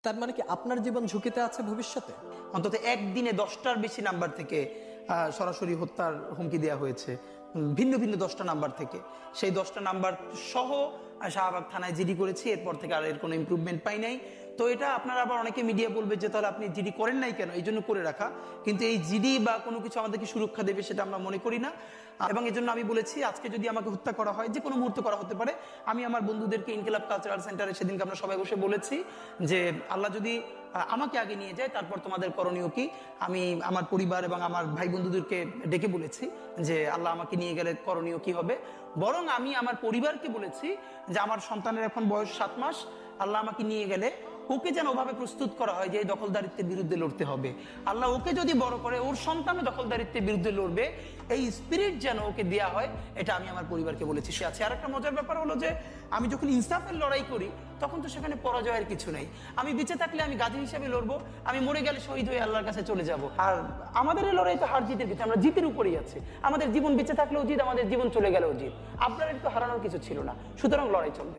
তার মানে কি আপনার জীবন ঝুঁকিতে আছে ভবিষ্যতে? অন্তত একদিনে 10টার বেশি নাম্বার থেকে সরাসরি হত্যার হুমকি দেওয়া হয়েছে, ভিন্ন ভিন্ন 10টা নাম্বার থেকে। সেই 10টা নাম্বার সহ শাহবাগ থানায় জিডি করেছি, এরপর থেকে আর এর কোনো ইমপ্রুভমেন্ট পাই নাই। তো এটা আপনারা আবার অনেকে মিডিয়া বলবে যে তাহলে আপনি জিডি করেন নাই কেন, এই জন্য করে রাখা। কিন্তু এই জিডি বা কোনো কিছু আমাদেরকে সুরক্ষা দেবে সেটা আমরা মনে করি না। এবং এই জন্য আমি বলেছি আজকে যদি আমাকে হত্যা করা হয়, যে কোনো মুহূর্তে করা হতে পারে। আমি আমার বন্ধুদেরকে ইনকিলাব কালচারাল সেন্টারে সেদিনকে আমরা সবাই বসে বলেছি যে আল্লাহ যদি আমাকে আগে নিয়ে যায় তারপর তোমাদের করণীয় কি। আমি আমার পরিবার এবং আমার ভাই বন্ধুদেরকে ডেকে বলেছি যে আল্লাহ আমাকে নিয়ে গেলে করণীয় কি হবে। বরং আমি আমার পরিবারকে বলেছি যে আমার সন্তানের এখন বয়স 7 মাস, আল্লাহ আমাকে নিয়ে গেলে ওকে যেন ওভাবে প্রস্তুত করা হয় যে এই দখলদারিত্বের বিরুদ্ধে লড়তে হবে। আল্লাহ ওকে যদি বড় করে ওর সন্তানও দখলদারিত্বের বিরুদ্ধে লড়বে, এই স্পিরিট যেন ওকে দেওয়া হয়, এটা আমি আমার পরিবারকে বলেছি। সে আছে। আর একটা মজার ব্যাপার হলো যে আমি যখন ইনসাফের লড়াই করি তখন তো সেখানে পরাজয়ের কিছু নেই। আমি বেঁচে থাকলে আমি গাজী হিসেবে লড়বো, আমি মরে গেলে শহীদ হয়ে আল্লাহর কাছে চলে যাব। আর আমাদের এই লড়াই তো হার জিতের কিছু, আমরা জিতের উপরেই আছি। আমাদের জীবন বেঁচে থাকলেও জিত, আমাদের জীবন চলে গেলেও জিত। আপনার তো হারানোর কিছু ছিল না, সুতরাং লড়াই চলবে।